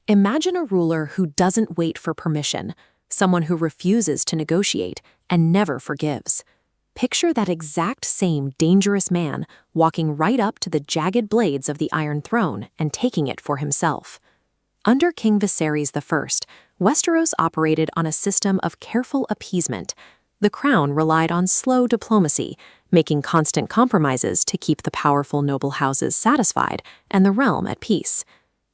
Imagine a ruler who doesn't wait for permission, someone who refuses to negotiate and never forgives. Picture that exact same dangerous man walking right up to the jagged blades of the Iron Throne and taking it for himself. Under King Viserys I, Westeros operated on a system of careful appeasement. The crown relied on slow diplomacy, making constant compromises to keep the powerful noble houses satisfied and the realm at peace.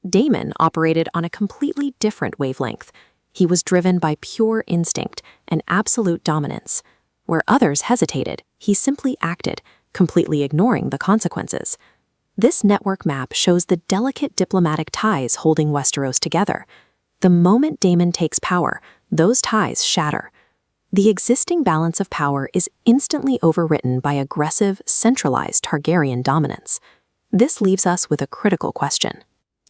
Damon operated on a completely different wavelength. He was driven by pure instinct and absolute dominance. Where others hesitated, he simply acted, completely ignoring the consequences. This network map shows the delicate diplomatic ties holding Westeros together. The moment Daemon takes power, those ties shatter. The existing balance of power is instantly overwritten by aggressive, centralized Targaryen dominance. This leaves us with a critical question.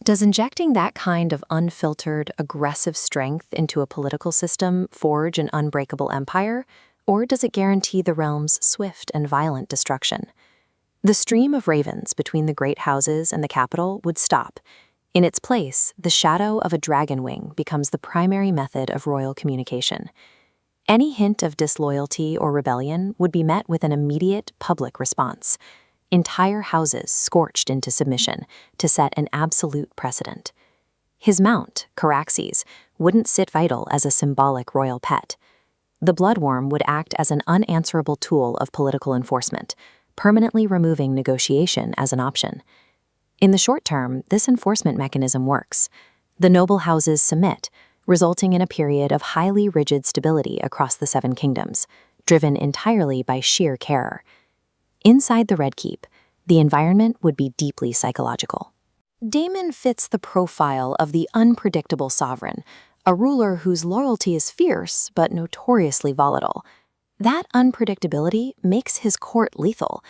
Does injecting that kind of unfiltered, aggressive strength into a political system forge an unbreakable empire, or does it guarantee the realm's swift and violent destruction? The stream of ravens between the great houses and the capital would stop. In its place, the shadow of a dragon wing becomes the primary method of royal communication. Any hint of disloyalty or rebellion would be met with an immediate public response. Entire houses scorched into submission to set an absolute precedent. His mount, Caraxes, wouldn't sit vital as a symbolic royal pet. The bloodworm would act as an unanswerable tool of political enforcement, permanently removing negotiation as an option. In the short term, this enforcement mechanism works. The noble houses submit, resulting in a period of highly rigid stability across the Seven Kingdoms, driven entirely by sheer terror. Inside the Red Keep, the environment would be deeply psychological. Daemon fits the profile of the unpredictable sovereign, a ruler whose loyalty is fierce but notoriously volatile. That unpredictability makes his court lethal.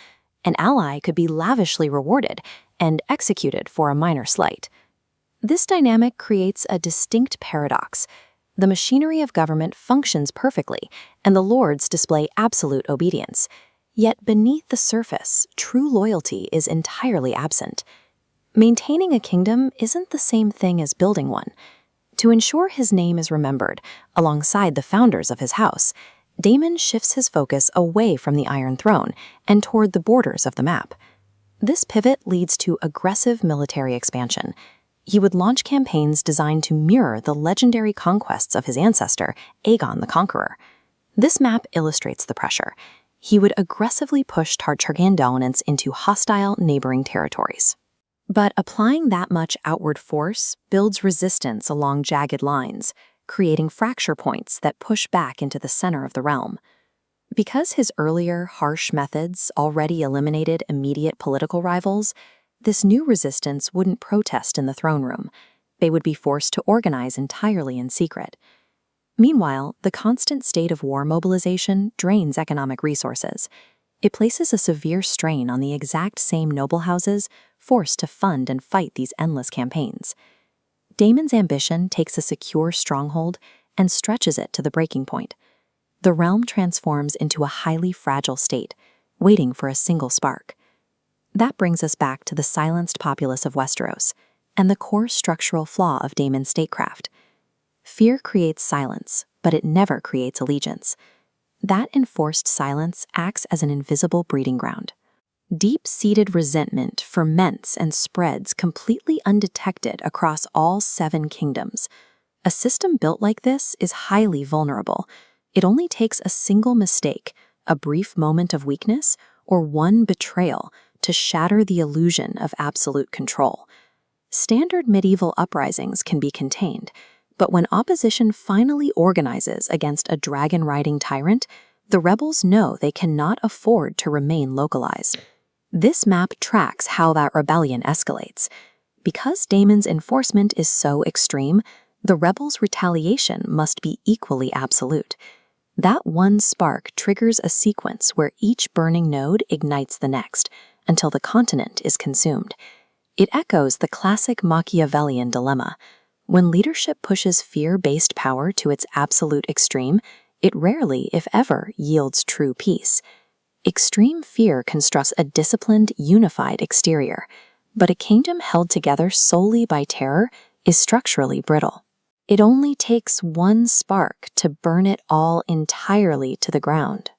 An ally could be lavishly rewarded and executed for a minor slight. This dynamic creates a distinct paradox. The machinery of government functions perfectly, and the lords display absolute obedience. Yet beneath the surface, true loyalty is entirely absent. Maintaining a kingdom isn't the same thing as building one. To ensure his name is remembered, alongside the founders of his house, Daemon shifts his focus away from the Iron Throne and toward the borders of the map. This pivot leads to aggressive military expansion. He would launch campaigns designed to mirror the legendary conquests of his ancestor, Aegon the Conqueror. This map illustrates the pressure. He would aggressively push Targaryen dominance into hostile neighboring territories. But applying that much outward force builds resistance along jagged lines, creating fracture points that push back into the center of the realm. Because his earlier, harsh methods already eliminated immediate political rivals, this new resistance wouldn't protest in the throne room. They would be forced to organize entirely in secret. Meanwhile, the constant state of war mobilization drains economic resources. It places a severe strain on the exact same noble houses forced to fund and fight these endless campaigns. Daemon's ambition takes a secure stronghold and stretches it to the breaking point. The realm transforms into a highly fragile state, waiting for a single spark. That brings us back to the silenced populace of Westeros and the core structural flaw of Daemon's statecraft. Fear creates silence, but it never creates allegiance. That enforced silence acts as an invisible breeding ground. Deep-seated resentment ferments and spreads completely undetected across all 7 kingdoms. A system built like this is highly vulnerable. It only takes a single mistake, a brief moment of weakness, or one betrayal to shatter the illusion of absolute control. Standard medieval uprisings can be contained, but when opposition finally organizes against a dragon-riding tyrant, the rebels know they cannot afford to remain localized. This map tracks how that rebellion escalates. Because Daemon's enforcement is so extreme, the rebels' retaliation must be equally absolute. That one spark triggers a sequence where each burning node ignites the next, until the continent is consumed. It echoes the classic Machiavellian dilemma. When leadership pushes fear-based power to its absolute extreme, it rarely, if ever, yields true peace. Extreme fear constructs a disciplined, unified exterior, but a kingdom held together solely by terror is structurally brittle. It only takes one spark to burn it all entirely to the ground.